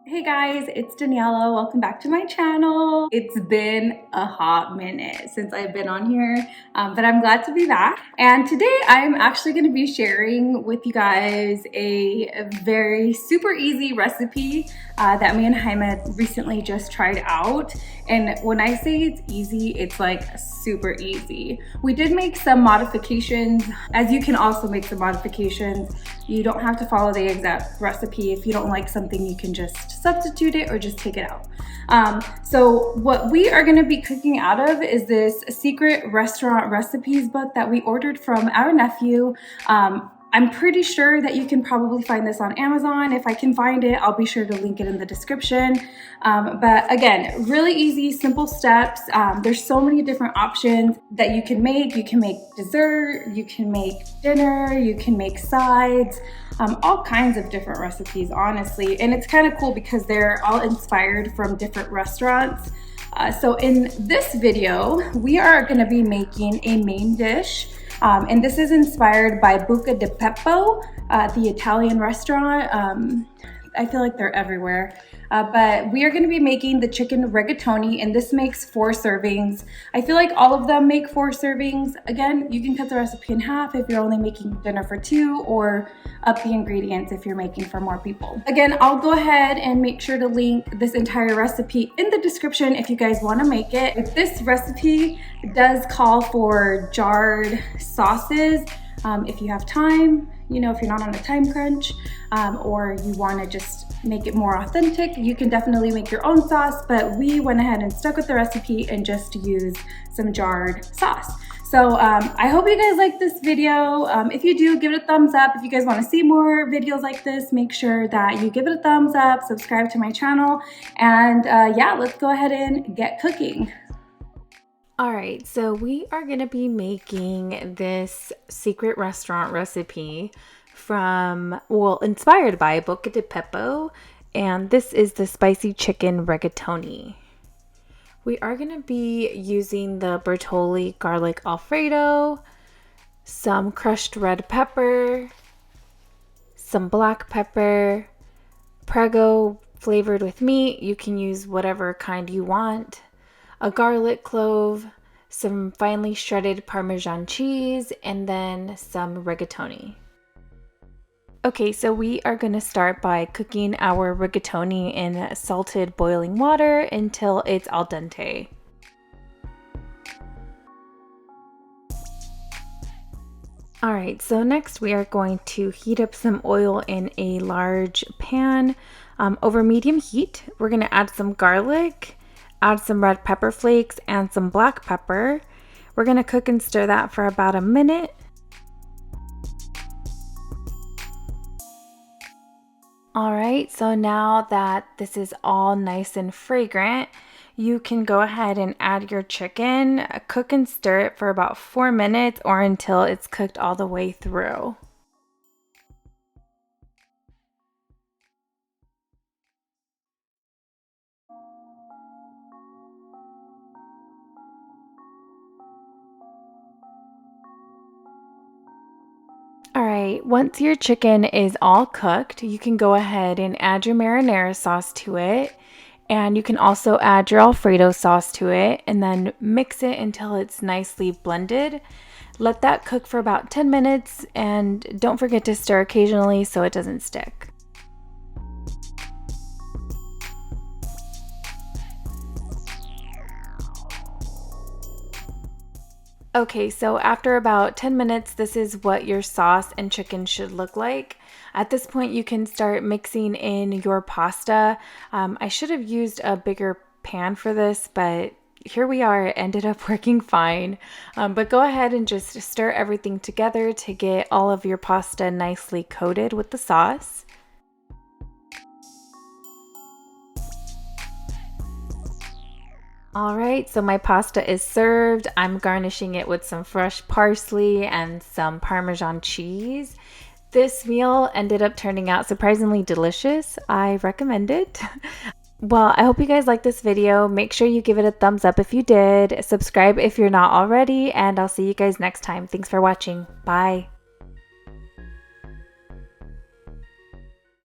Hey guys, it's Daniela. Welcome back to my channel. It's been a hot minute since I've been on here, but I'm glad to be back. And today I'm actually going to be sharing with you guys a very super easy recipe that me and Jaime recently just tried out. And when I say it's easy, it's like super easy. We did make some modifications, as you can also make some modifications. You don't have to follow the exact recipe. If you don't like something, you can just substitute it or just take it out. So what we are gonna be cooking out of is this secret restaurant recipes book that we ordered from our nephew. I'm pretty sure that you can probably find this on Amazon. If I can find it, I'll be sure to link it in the description. But again, really easy, simple steps. There's so many different options that you can make. You can make dessert, you can make dinner, you can make sides, all kinds of different recipes, honestly. And it's kind of cool because they're all inspired from different restaurants. So in this video, we are gonna be making a main dish. And this is inspired by Bucca Di Beppo, the Italian restaurant. I feel like they're everywhere. But we are going to be making the chicken rigatoni, and this makes 4 servings. I feel like all of them make 4 servings. Again, you can cut the recipe in half if you're only making dinner for 2, or up the ingredients if you're making for more people. Again, I'll go ahead and make sure to link this entire recipe in the description if you guys want to make it. This recipe does call for jarred sauces. If you have time, you know, if you're not on a time crunch, or you want to just make it more authentic, you can definitely make your own sauce, but we went ahead and stuck with the recipe and just used some jarred sauce. So I hope you guys like this video. If you do, give it a thumbs up. If you guys want to see more videos like this, make sure that you give it a thumbs up, subscribe to my channel, and yeah, let's go ahead and get cooking. All right, so we are going to be making this secret restaurant recipe from, well, inspired by Bucca Di Beppo, and this is the spicy chicken rigatoni. We are going to be using the Bertolli garlic Alfredo, some crushed red pepper, some black pepper, Prego flavored with meat. You can use whatever kind you want. A garlic clove, some finely shredded Parmesan cheese, and then some rigatoni. Okay, so we are going to start by cooking our rigatoni in salted boiling water until it's al dente. Alright, so next we are going to heat up some oil in a large pan over medium heat. We're going to add some garlic, add some red pepper flakes and some black pepper. We're going to cook and stir that for about a minute. All right, so now that this is all nice and fragrant, you can go ahead and add your chicken, cook and stir it for about 4 minutes or until it's cooked all the way through. Alright, once your chicken is all cooked, you can go ahead and add your marinara sauce to it. And you can also add your Alfredo sauce to it and then mix it until it's nicely blended. Let that cook for about 10 minutes and don't forget to stir occasionally so it doesn't stick. Okay, so after about 10 minutes, this is what your sauce and chicken should look like. At this point, you can start mixing in your pasta. I should have used a bigger pan for this, but here we are. It ended up working fine. But go ahead and just stir everything together to get all of your pasta nicely coated with the sauce. All right, so my pasta is served. I'm garnishing it with some fresh parsley and some Parmesan cheese. This meal ended up turning out surprisingly delicious. I recommend it. Well, I hope you guys liked this video. Make sure you give it a thumbs up if you did. Subscribe if you're not already, and I'll see you guys next time. Thanks for watching. Bye.